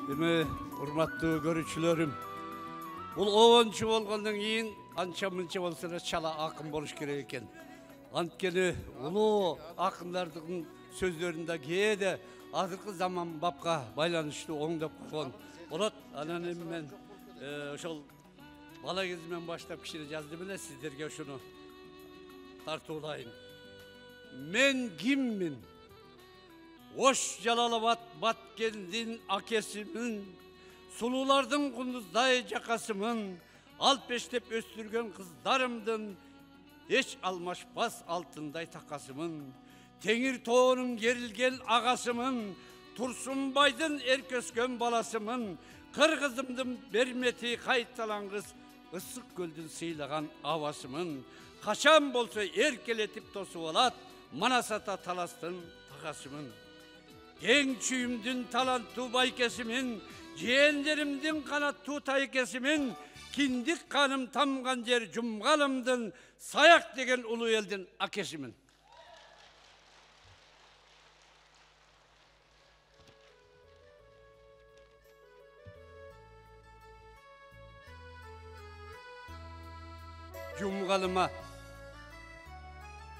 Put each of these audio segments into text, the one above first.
Эми урматтуу көрүүчүлөрүм, бул обончу болгондон кийин анча мынча болсо да чала акын болуш керек экен. Анткени улуу акындардын сөздөрүндө кээде азыркы заман бапка байланыштуу оңдоп койгон болот. Анан эми мен ошол бала кезимен баштап кичине жаздым эле, сиздерге ошону тартуулайын. Мен киммин? Ош Жалалабад Баткендин акесимин, сулуулардын кундуздай жакасымын, алпештеп өстүргөн кыздарымдын эч алмашпас алтындай такасымын. Теңир тоонун керилген агасымын, Турсунбайдын эркөскөн баласымын, кыргызымдын бермети кайталангыс ысык көлдүн сыйлаган абасымын. Качан болсо эркелетип тосуп алат, Манасата таластын тагасымын. Кең чүйүмдүн таланттуу байкесимин, жээндеримдин канаттуу тайкесимин, киндик каным тамган жер Жумгалымдын Саяк деген улуу элдин акесимин. Жумгалыма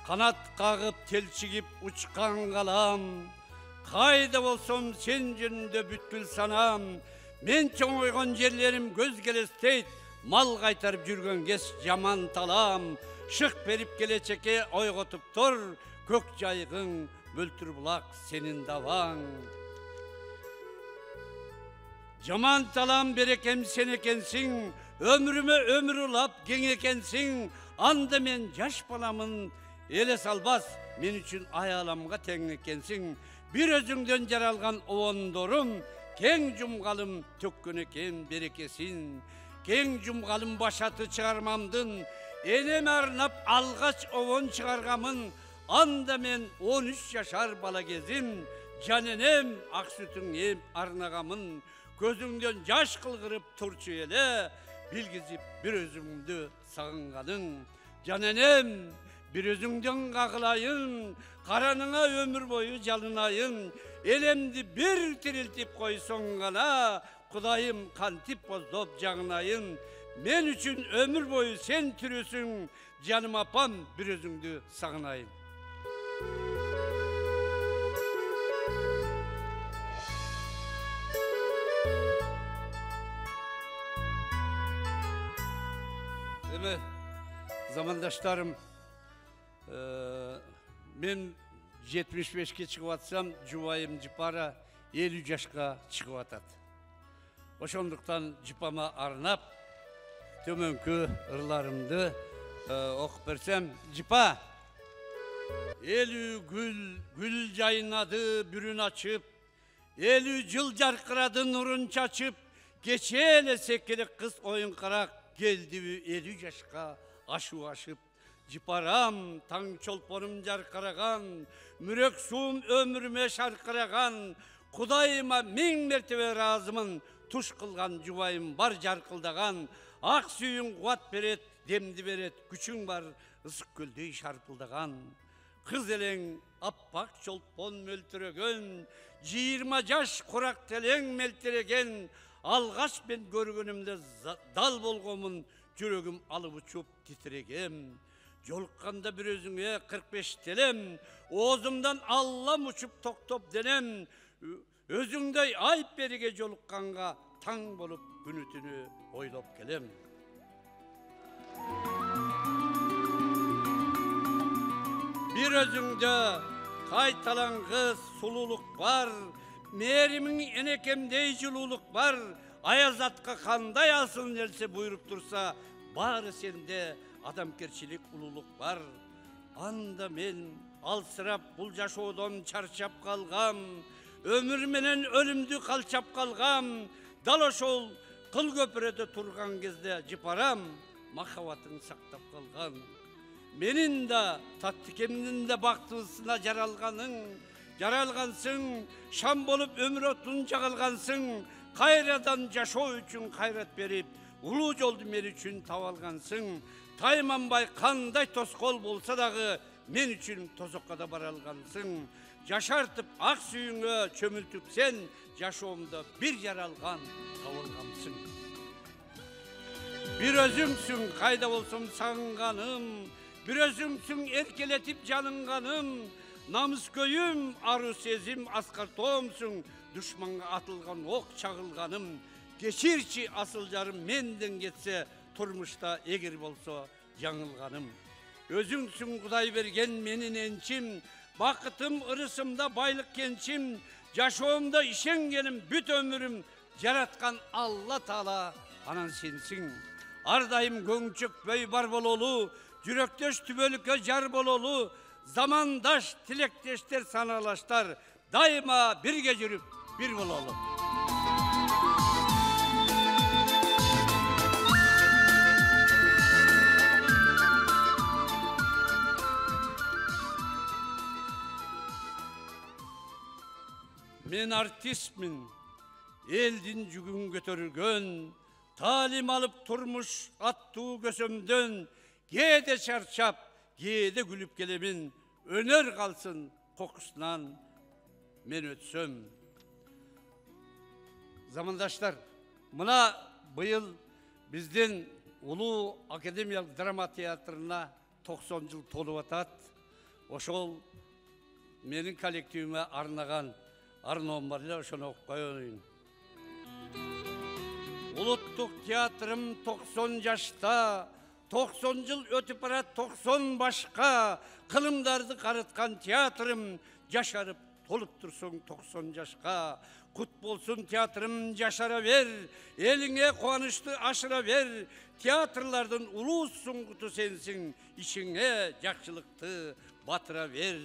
канат кагып телчигип учкан калам, кайда болсом сен жөнүндө бүткүл санам. Мен чоңойгон жерлерим көз келестейт, мал кайтарып жүргөн кез жаман талам. Шык берип келечекке ойготуп тур, көк жайгың мөлтүр булак сенин dabаң. Жаман талам берекем сен экенсиң, өмүрүмө өмүр улап кең экенсиң. Анда мен жаш баламын, эле салбас, мен үчүн аяламга тең экенсиң. Bir özüңдөн жаралган обондорум, кең Жумгалым төккөн экен берекесин. Кең Жумгалым башаты чыгармамдын, энеме арнап алгач обон чыгаргамын. Анда мен 13 жашар бала кезим, жан энем ак сүтүң эм арнагамын. Көзүңдөн жаш кылгырып турчу эле, билгизип bir өзүңдү сагынганың. Жан энем, bir özüңдөн кагылайын, караныңа өмүр бою жалынайын. Элемди bir тирилтип койсоң гана, Кудайым кантип боздоп жагынайын. Мен үчүн өмүр бою сен түрүсүң, жаным апам, bir özüңдү сагынайын. Эми замандаштарым, мен 75-ке чыгып атсам, жубайым Жыпара 50 жашка чыгып атат. Ошондуктан Жыпама арнап, төмөнкү ырларымды окуп берсем, Жыпа, 50 гүл жайнады бүрүн ачып, 50 жыл жаркырады нурун чачып, кече эле секерек кыз оюнкарак келдиби 50 жашка ашу ашып. Жыпарам, таң чолпонум жаркыраган, мүрөк суум өмүрүмө шаркыраган, Кудайыма 1000 мертебе ыраазымын, туш кылган жубайым бар жаркылдаган. Ак сүйүң кубат берет, демди берет, күчүң бар ысык көлдөй шарпылдаган. Кыз элең аппак чолпон мөлтүрөгөн, 20 жаш курак телең мелтереген. Алгач мен көргөнүмдө дал болгомун, жүрөгүм алып учуп титирегем. Жолукканда bir özüңe 45 телем, оозумдан аллам учуп токтоп денем. Өзүңдөй айып бериге жолукканга таң болуп күнү түнү ойлоп келем. Bir özüңдө кайталангыс сулуулук бар, мээримиң энекемдей жылуулук бар. Аязатка кандай алсын элсе буйруп турса, баары сенде адамкерчилик улуулук бар. Анда мен алсырап бул жашоодон чарчап калгам, өмүр менен өлүмдү калчап калгам. Дал ошол кыл көпүрөдө турган кезде Жыпарам, махабатың сактап калган. Менин да таттыкемдин да бактыбысына жаралгансың, шам болуп өмүр отун жагалгансың. Кайрадан жашоо үчүн кайрат берип, улуу жолду мен үчүн таап алгансың. Тайманбай кандай тоскоол болса дагы, мен үчүн тозокко да бара алгансың. Жашартып ак сүйүңө чөмүлтүп сен, Жашоомда bir yaralgan табылғамсың. Bir özümsün kayda olsun sağınganım, bir özümsün erkeletip canınganım, namus köyüm, arı sezim askar toğumsun, düşmanға atılgan ok çağılganım, geçirçi asılcarım menden geçse, turmuşta egir bolsa жаңылганım. Özüngsün Kuday bergen menin ençim, bakıtım ırısımda baylık kençim, Жашоомда ишенгеним бүт ömürüm, жараткан Алла Таала анан сенсиң. Ардайым көңчөкпөй бар бололу, жүрөктөш түбөлүккө жар бололу, замандаш тилектештер саналаштар, дайыма бирге жүрүп бир бололу. Men artistmin, eldin жүгүн көтөргөн, talim alıp turmuş attığı gösömdön, gede çarçap, gede gülüp gelemin, öner kalsın kokusundan men ötsöm. Zamandaşlar, mına bıyıl bizden Ulu Akademiyalik Drama Teatrına 90 yıl tolup atat. Oşol menin kollektivime arnagan arnoğum var ile oşonu okup koyayım. Uluttuk teatrım 90 yaşta, 90 yıl ötüp ara 90 başka, kılımdardı karıtkan teatrım, yaşarıp tolup dursun 90 yaşka. Kut bolsun teatrım yaşara ver, eline kuanıştı aşıra ver, teatrlardan ulusun kutu sensin, işine jakşılıktı batıra ver.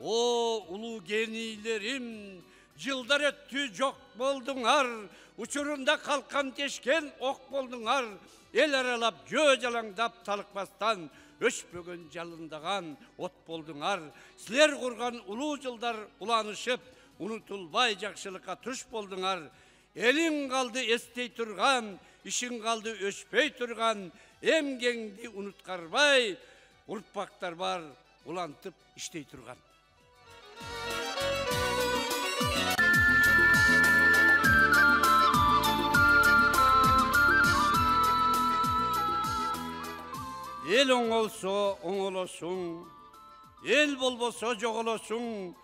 O ulu genilerim, yıllar öttü çok bolduңар, uçurunda kalkan teşken ok bolduңар, el aralap göz alangdap talıkbastan, öşpögön jalındagan ot bolduңар, siler kurgan ulu yılдар ulanışıp, unutulbay jakşılıkka tuş bolduңар, elin kaldı estey turgan, işin kaldı öşpey turgan, emgeňdi unutkarbay, urpaktar var ulantıp iştey turgan. El oңolsa oңolosun, el bolbosa jogolosun,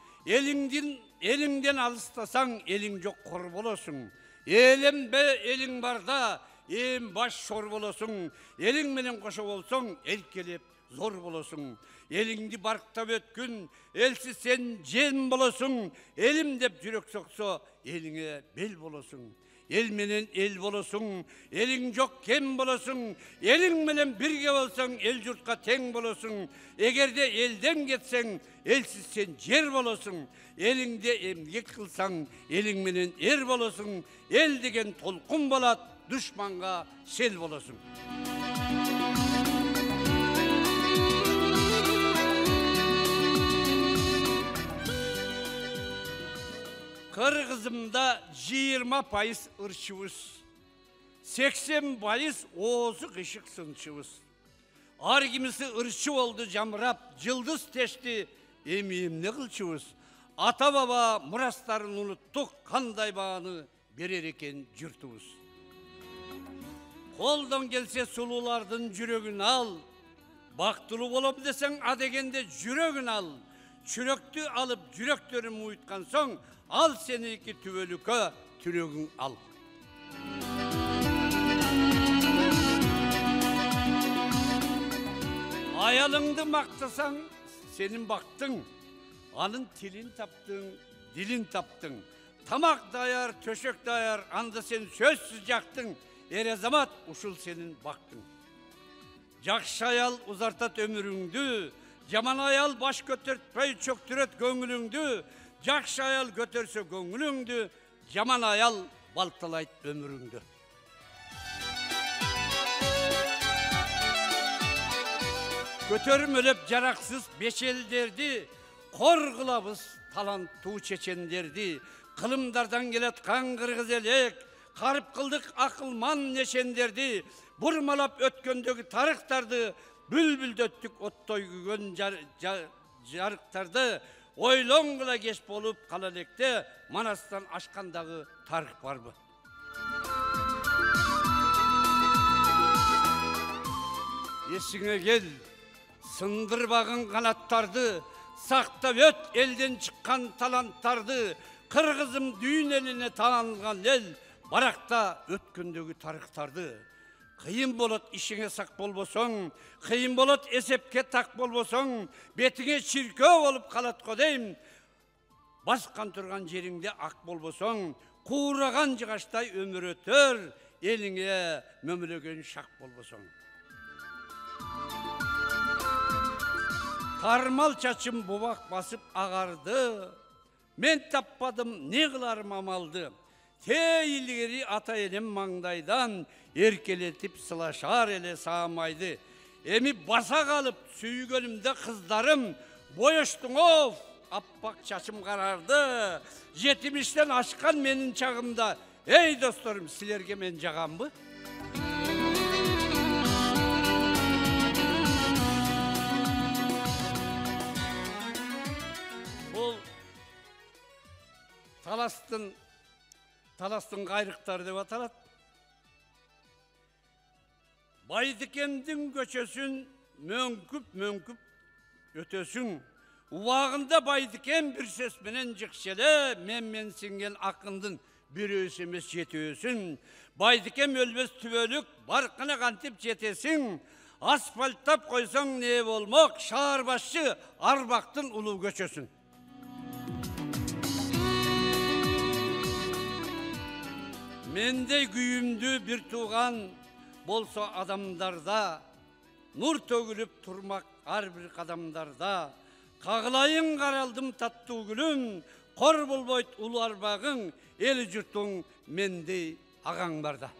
elinden alıstasan elin jok kor bolosun. Elim be elin barda, em baş şor bolosun, elin menen koşo bolsoň erkelep zor bolosun. Elingdi barktap ötkün, elsiz sen jen bolosun, elim dep jürek soksa eline bel bolosun. El menen el bolosun, elin jok kem bolosun, elin menen birge bolsaň el jurtka teň bolosun. Egerde elden ketseň, elsiz sen jer bolosun. Elingde emgek kılsaň, elin menen er bolosun. El degen tolkun bolat, düşmanga sel bolosun. Kırgızımda 20% ırçıvız, 80% oğuzuk ışık sınçıvız. Argimisi ırçı oldu camrap, yıldız teşti, emiyim ne kılçıvız. Ata baba muraslarını unuttuk, kanday bağını berer eken jürtüvüz. Koldan gelse sululardın jürögün al, baktılı bolom desen adegende jürögün al. Çüröktü alıp jüröktörümü uyutkan soň, al seniki tüvölükö, türögün al. Ayalыңды maktasan, senin baktın. Anın tilin taptın, dilin taptın. Tamak dayar, töşök dayar, anda sen sözsüz jaktın. Erezamat uşul senin baktın. Jakşı ayal uzartat ömürüңdü, jaman ayal baş götürtpey çöktüret göңülüңdü. Jakşı ayal götörse göңülüңdü, jaman ayal baltalayt ömürüңdü. Götörüm ölüp jaraksız beşelderdi, kor kılabız talantu çeçenderdi. Kılımdardan gelet kan kırgız elek, karıp kıldık akılman neşenderdi. Burmalap ötköndögü tarıktardı, bülbül döttük ottoy gügön jarıktardı. ойлоңгула кеч болуп кала электе Манастан ашкандагы тарых барбы? Есіңе кел, сындырбағын қанаттарды, сақтап өт елден шыққан таланттарды, қырғызым дүйін еліне танылған ел, барақта өткендегі тарихтарды. Қиын болот ішіңе сақ болбосоң, қиын болот есепке тақ болбосоң, бетіңе ширкөө болып қалат қодейм. Басқан тұрған жеріңде ақ болбосоң, қуыраған жығаштай өмір өтір, еліңе мөмілеген шақ болбосоң. Тармал чачым бубак басып ағарды, мен таппадым не қыларым амалды. Те илгери ата енем маңдайдан, еркелетіп сылашар еле саамайды. Эми баса қалып сүйгөнімде қыздарым, бойыштың оф, аппақ чачым қарарды. Жетимиштен ашқан менің чағымда, ей достарым, сілерге мен жағам бы? Таластың қайрықтары деп аталат. Байдыкемдің көчөсүн мөңкүп өтөсүн. Уағында Байдыкем бір сөзменен жықшеле, мен сіңген ақындың бір өсемес жетөсүн. Байдыкем өлбес түбөлік, барқына қантып жетесің. Асфальттап қойсаң не болмақ, шаар башчы Арбақтың ұлы көчөсүн. Мендей күйімді бір туған болса адамдарда, нұр төгіліп тұрмақ әрбір қадамдарда. Қағылайын қаралдым татты гүлім, қор болбойт ұлы арбағың, елі жұртың мендей ағаң барда.